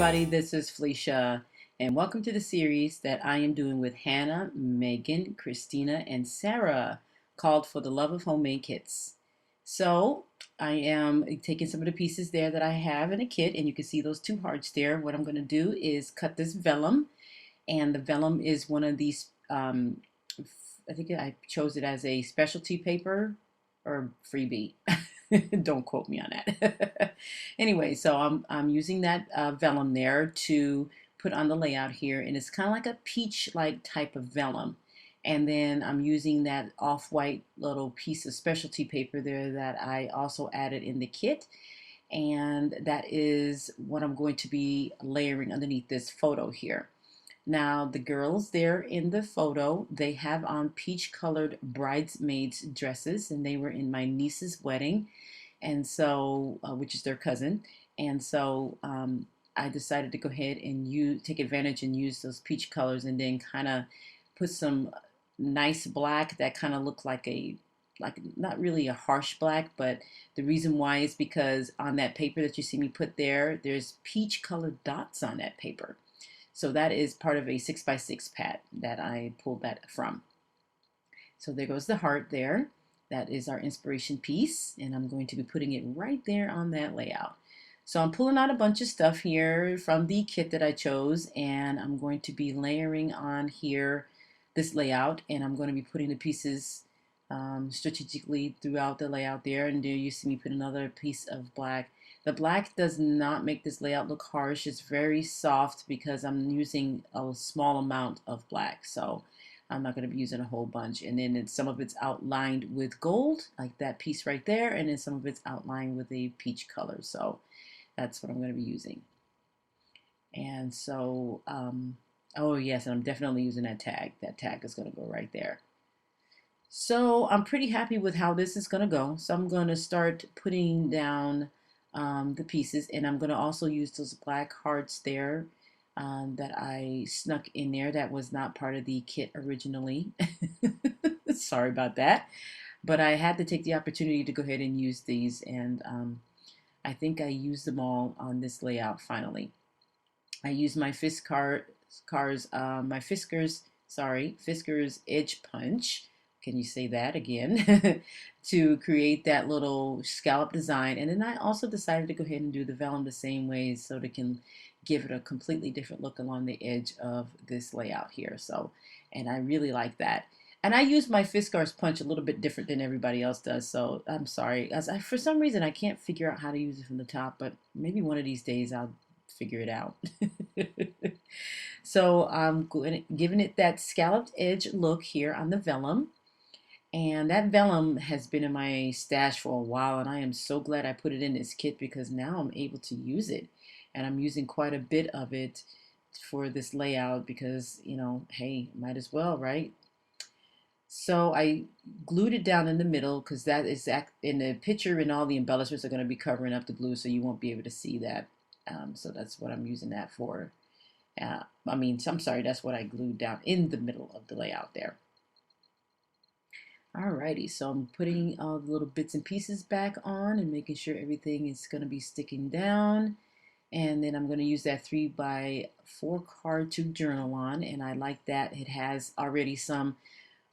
everybody, this is Felicia, and welcome to the series that I am doing with Hannah, Megan, Christina, and Sarah called For the Love of Homemade Kits. So, I am taking some of the pieces there that I have in a kit, and you can see those two hearts there. What I'm going to do is cut this vellum, and the vellum is one of these, I think I chose it as a specialty paper or freebie. Don't quote me on that. Anyway, so I'm using that vellum there to put on the layout here, and it's kind of like a peach-like type of vellum. And then I'm using that off-white little piece of specialty paper there that I also added in the kit, and that is what I'm going to be layering underneath this photo here. Now, the girls there in the photo, they have on peach-colored bridesmaids dresses, and they were in my niece's wedding, and so which is their cousin, and so I decided to go ahead and take advantage and use those peach colors, and then kind of put some nice black that kind of looked like not really a harsh black, but the reason why is because on that paper that you see me put there, there's peach colored dots on that paper. So that is part of a 6x6 pad that I pulled that from. So there goes the heart there. That is our inspiration piece, and I'm going to be putting it right there on that layout. So I'm pulling out a bunch of stuff here from the kit that I chose, and I'm going to be layering on here this layout, and I'm going to be putting the pieces strategically throughout the layout there. And there you see me put another piece of black. The black does not make this layout look harsh. It's very soft because I'm using a small amount of black. So I'm not going to be using a whole bunch. And then some of it's outlined with gold, like that piece right there. And then some of it's outlined with a peach color. So that's what I'm going to be using. And so, oh yes, and I'm definitely using that tag. That tag is going to go right there. So I'm pretty happy with how this is going to go. So I'm going to start putting down the pieces, and I'm going to also use those black hearts there that I snuck in there. That was not part of the kit originally. Sorry about that. But I had to take the opportunity to go ahead and use these, and I think I used them all on this layout finally. I used my Fiskars Edge Punch. Can you say that again? To create that little scallop design. And then I also decided to go ahead and do the vellum the same way so it can give it a completely different look along the edge of this layout here. So, and I really like that. And I use my Fiskars punch a little bit different than everybody else does. So I'm sorry. For some reason, I can't figure out how to use it from the top, but maybe one of these days I'll figure it out. So I'm giving it that scalloped edge look here on the vellum. And that vellum has been in my stash for a while, and I am so glad I put it in this kit because now I'm able to use it. And I'm using quite a bit of it for this layout because, you know, hey, might as well, right? So I glued it down in the middle because that is in the picture, and all the embellishments are going to be covering up the glue, so you won't be able to see that. So that's what I'm using that for. I'm sorry, that's what I glued down in the middle of the layout there. Alrighty, so I'm putting all the little bits and pieces back on and making sure everything is going to be sticking down. And then I'm going to use that 3x4 card to journal on, and I like that. It has already some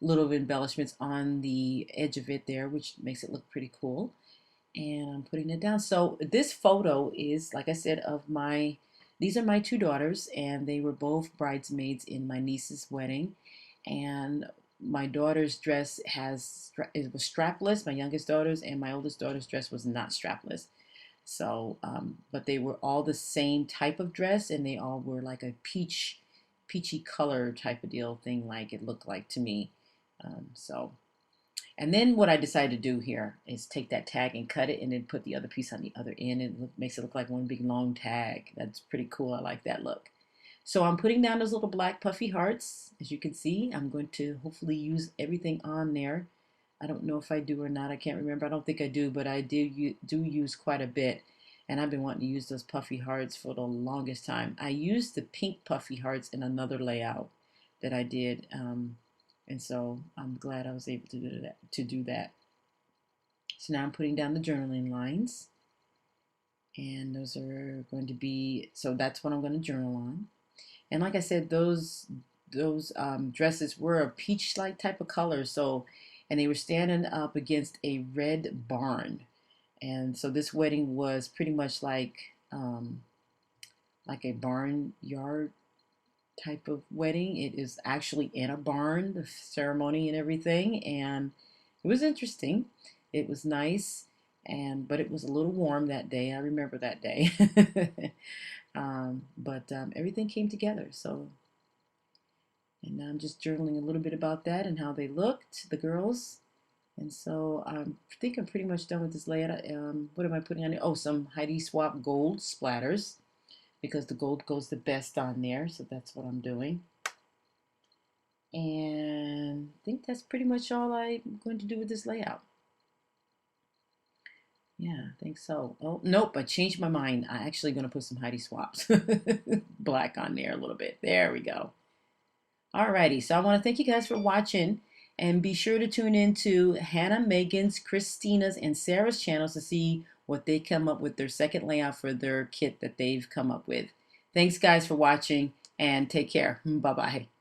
little embellishments on the edge of it there, which makes it look pretty cool. And I'm putting it down. So this photo is, like I said, these are my two daughters, and they were both bridesmaids in my niece's wedding. And my daughter's dress it was strapless, my youngest daughter's, and my oldest daughter's dress was not strapless. So, but they were all the same type of dress, and they all were like a peachy color type of deal thing, like it looked like to me. So, and then what I decided to do here is take that tag and cut it, and then put the other piece on the other end, and it makes it look like one big long tag. That's pretty cool. I like that look. So I'm putting down those little black puffy hearts. As you can see, I'm going to hopefully use everything on there. I don't know if I do or not. I can't remember. I don't think I do, but I do use quite a bit. And I've been wanting to use those puffy hearts for the longest time. I used the pink puffy hearts in another layout that I did. And so I'm glad I was able to do that. So now I'm putting down the journaling lines. And those are going to be, so that's what I'm going to journal on. And like I said, those dresses were a peach-like type of color. So, and they were standing up against a red barn. And so this wedding was pretty much like a barnyard type of wedding. It is actually in a barn, the ceremony and everything, and it was interesting. It was nice, and but it was a little warm that day. I remember that day. But everything came together. So, and now I'm just journaling a little bit about that and how they looked, the girls. And so I think I'm pretty much done with this layout. What am I putting on it? Oh, some Heidi Swap gold splatters because the gold goes the best on there. So that's what I'm doing. And I think that's pretty much all I'm going to do with this layout. Yeah, I think so. Oh, nope, I changed my mind. I'm actually going to put some Heidi Swaps black on there a little bit. There we go. Alrighty, so I want to thank you guys for watching. And be sure to tune in to Hannah, Megan's, Christina's, and Sarah's channels to see what they come up with their second layout for their kit that they've come up with. Thanks, guys, for watching, and take care. Bye-bye.